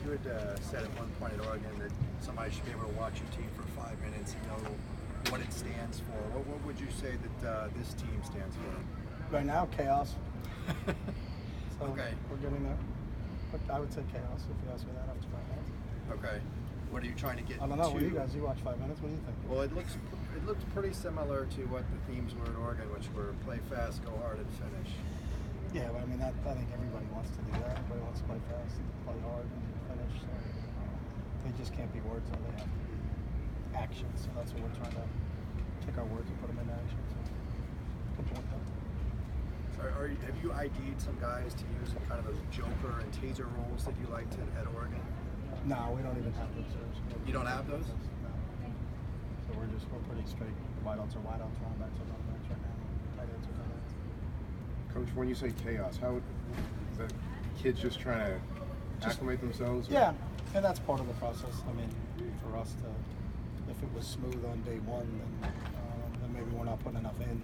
You had said at one point at Oregon that somebody should be able to watch your team for 5 minutes and know what it stands for. What would you say that this team stands for? Right now, chaos. So Okay. we're getting there. But I would say chaos if you ask me that after 5 minutes. Okay. What are you trying to get I don't know. to? What do you guys? You watch 5 minutes? What do you think? Well, it looks pretty similar to what the themes were at Oregon, which were play fast, go hard, and finish. Yeah, but I mean, I think everybody wants to do that. Everybody wants to play fast, and play hard, and finish. So they just can't be words, though. They have to be actions. So that's what we're trying to take our words and put them into action. So good point, though. Have you ID'd some guys to use in kind of those joker and taser roles that you liked at Oregon? No, we don't even have those. You don't have those? No. So we're pretty straight. Wideouts are wideouts, runningbacks are runningbacks right now. Tight ends are tight ends. Coach, when you say chaos, how is that kids just trying to acclimate themselves? Or? Yeah, and that's part of the process. I mean, for us to, if it was smooth on day one, then maybe we're not putting enough in,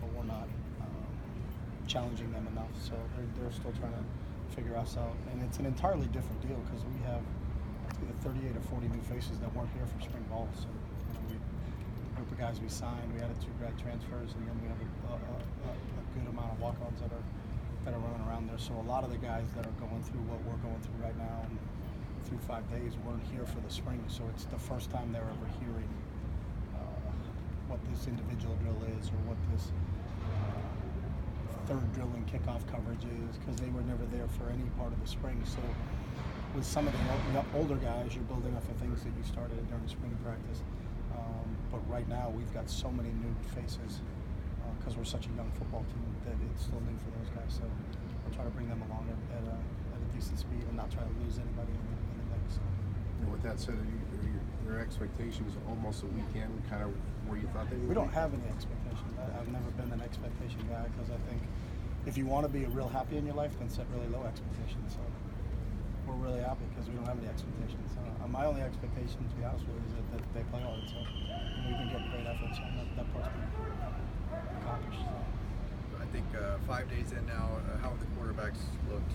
but we're not challenging them enough. So they're still trying to figure us out, and it's an entirely different deal because we have either 38 or 40 new faces that weren't here for spring ball. So the group of guys we signed, we added 2 grad transfers, and then we have a good amount of walk-ons that are running around there. So a lot of the guys that are going through what we're going through right now and through 5 days weren't here for the spring. So it's the first time they're ever hearing what this individual drill is or what this third drill and kickoff coverage is, because they were never there for any part of the spring. So with some of the older guys, you're building up for things that you started during spring practice. But right now, we've got so many new faces because we're such a young football team that it's still new for those guys. So we're trying to bring them along at a decent speed and not try to lose anybody in the mix. And with that said, are your expectations almost a weekend kind of where you thought they would We don't be? have any expectations. I've never been an expectation guy because I think if you want to be real happy in your life, then set really low expectations. So we're really happy because we don't have any expectations. So my only expectation, to be honest with you, is that they play hard. So we can get great efforts, and that part's been accomplished. So. I think 5 days in now, how have the quarterbacks looked?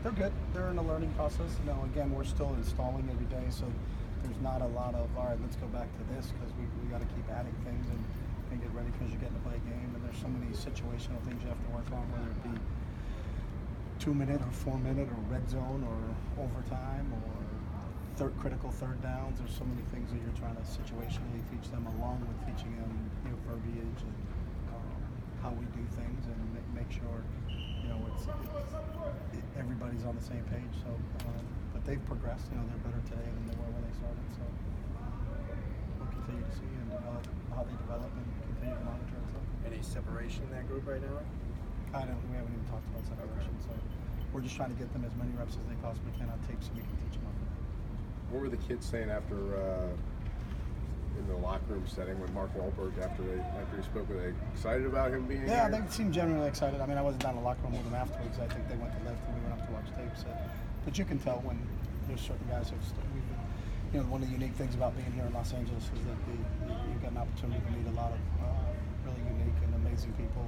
They're good. They're in a learning process. You know, again, we're still installing every day, so there's not a lot of, all right, let's go back to this, because we got to keep adding things and get ready because you're getting to play a game, and there's so many situational things you have to work on, whether it be 2-minute or 4-minute or red zone or overtime or critical third downs. There's so many things that you're trying to situationally teach them, along with teaching them verbiage and how we do things, and make sure everybody's on the same page. So, but they've progressed. They're better today than they were when they started. So we'll continue to see and develop how they develop and continue to monitor it. So. Any separation in that group right now? We haven't even talked about separation. So we're just trying to get them as many reps as they possibly can on tape so we can teach them up. What were the kids saying after in the locker room setting with Mark Wahlberg after he spoke? Were they excited about him being here? Yeah, they seemed genuinely excited. I mean, I wasn't down in the locker room with them afterwards. I think they went to lift and we went up to watch tape. So, but you can tell when there's certain guys who've one of the unique things about being here in Los Angeles is that you've got an opportunity to meet a lot of really unique and amazing people.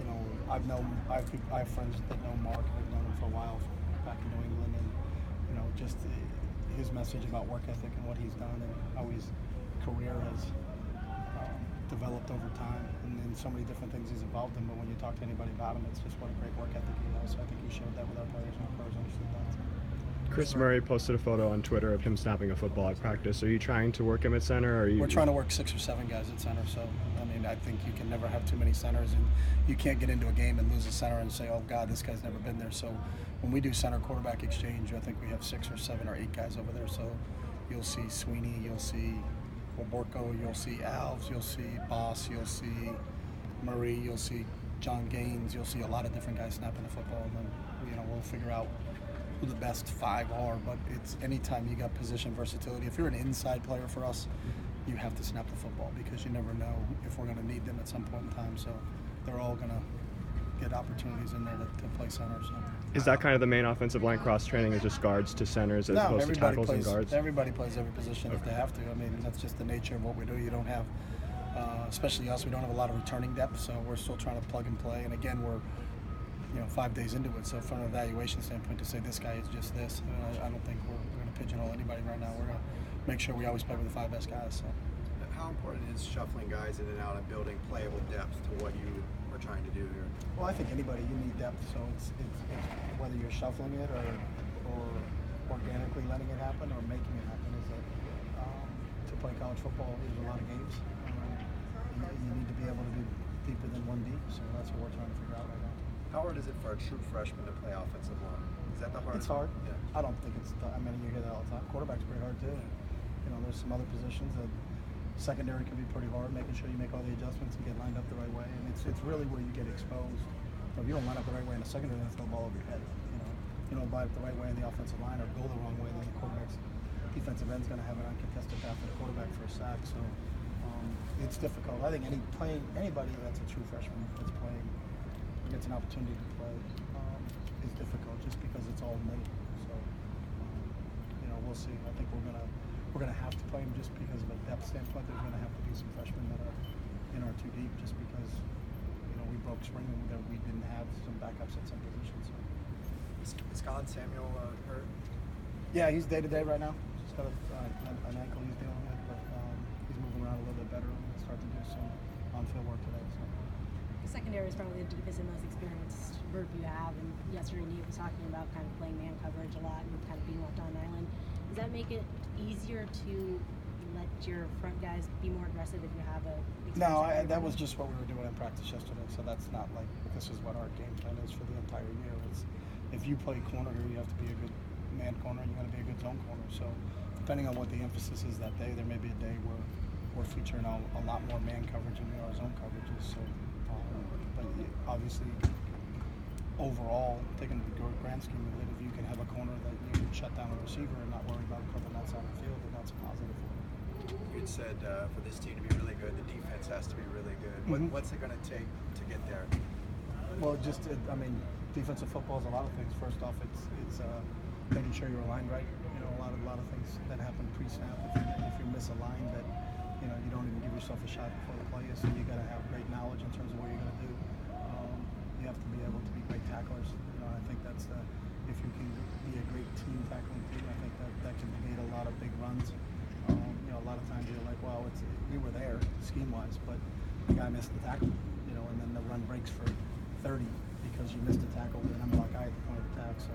And I have friends that know Mark and have known him for a while back in New England, and just his message about work ethic and what he's done and how his career has developed over time, and so many different things he's involved in. But when you talk to anybody about him, it's just what a great work ethic he has. So I think he showed that with our players, and our players understood that. Chris Murray posted a photo on Twitter of him snapping a football at practice. Are you trying to work him at center? Or We're trying to work 6 or 7 guys at center. So, I mean, I think you can never have too many centers, and you can't get into a game and lose a center and say, oh, God, this guy's never been there. So when we do center quarterback exchange, I think we have 6 or 7 or 8 guys over there. So you'll see Sweeney, you'll see Borco, you'll see Alves, you'll see Boss, you'll see Murray, you'll see John Gaines, you'll see a lot of different guys snapping the football, and then we'll figure out who the best 5 are. But it's anytime you got position versatility. If you're an inside player for us, you have to snap the football because you never know if we're going to need them at some point in time. So they're all going to get opportunities in there to play center. So. Is that kind of the main offensive line cross training, is just guards to centers as opposed to tackles and guards? Everybody plays every position if they have to. I mean, that's just the nature of what we do. You don't have, especially us, we don't have a lot of returning depth, so we're still trying to plug and play. And again, we're 5 days into it. So from an evaluation standpoint, to say this guy is just this, I don't think we're going to pigeonhole anybody right now. We're going to make sure we always play with the 5 best guys. So. How important is shuffling guys in and out and building playable depth to what you are trying to do here? Well, I think anybody, you need depth. So it's whether you're shuffling it or organically letting it happen or making it happen. Is that to play college football is a lot of games. You need to be able to be deeper than one deep. So that's what we're trying to figure out right now. How hard is it for a true freshman to play offensive line? Is that the hardest? It's hard. Yeah. I don't think it's. I mean, you hear that all the time. Quarterback's pretty hard too. There's some other positions that secondary can be pretty hard. Making sure you make all the adjustments and get lined up the right way, and it's really where you get exposed. If you don't line up the right way in the secondary, then throw the ball over your head. You don't line up the right way in the offensive line or go the wrong way, then the quarterback's defensive end's going to have an uncontested path for the quarterback for a sack. So it's difficult. I think anybody that's a true freshman that's playing gets an opportunity to play is difficult just because it's all new. So we'll see. I think we're gonna have to play him just because of a depth standpoint. There's gonna have to be some freshmen that are in our too deep just because we broke spring and we didn't have some backups at some positions. So. Is Colin Samuel hurt? Yeah, he's day to day right now. Just got an ankle he's dealing with, but he's moving around a little bit better and we'll start to do some on-field work today. So. The secondary is probably the deepest and most experienced group you have, and yesterday Nate was talking about kind of playing man coverage a lot and kind of being left on an island. Does that make it easier to let your front guys be more aggressive if you have a? No, that was just what we were doing in practice yesterday. So that's not like this is what our game plan is for the entire year. It's if you play corner here, you have to be a good man corner. You got to be a good zone corner. So depending on what the emphasis is that day, there may be a day where we're featuring a lot more man coverage than we are zone coverages. So, but obviously, overall, taking the grand scheme of it, if you can have a corner that you can shut down a receiver and not worry about covering that side of the field, then that's a positive. You had said for this team to be really good, the defense has to be really good. What's it going to take to get there? Well, defensive football is a lot of things. First off, it's making sure you're aligned right. A lot of things that happen pre-snap. If you miss a line that you don't even give yourself a shot before the play is, so you got to have great knowledge in terms of what you're going to do. You have to be able to be great tacklers. I think that's if you can be a great team tackling team, I think that can negate a lot of big runs. A lot of times you're like, well, we were there scheme-wise, but the guy missed the tackle, and then the run breaks for 30 because you missed a tackle with an unblocked guy at the point of attack. So,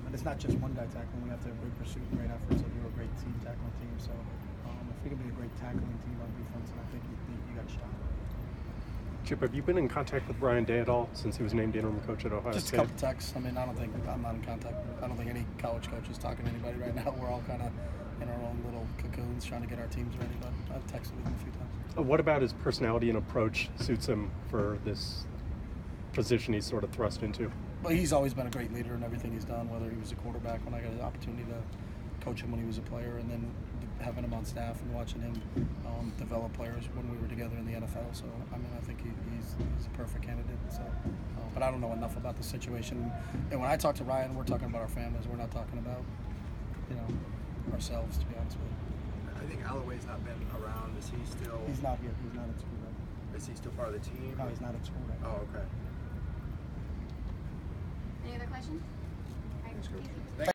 and it's not just one guy tackling. We have to have great pursuit and great efforts. So you're a great team tackling team. So if we can be a great tackling team on defense, and I think you got a shot. Chip, have you been in contact with Brian Day at all since he was named interim coach at Ohio Just State? a couple texts. I'm not in contact. I don't think any college coach is talking to anybody right now. We're all kind of in our own little cocoons trying to get our teams ready. But I've texted with him a few times. What about his personality and approach suits him for this position he's sort of thrust into? Well, he's always been a great leader in everything he's done, whether he was a quarterback when I got an opportunity to coach him when he was a player, and then having him on staff and watching him develop players when we were together in the NFL. So, I think he's a perfect candidate. So, but I don't know enough about the situation. And when I talk to Ryan, we're talking about our families. We're not talking about, ourselves, to be honest with you. I think Alloway's not been around. Is he still? He's not here. He's not at school right now. Is he still part of the team? No, he's not at school right now. Oh, okay. Any other questions? All right, Thanks, Coach. thank you.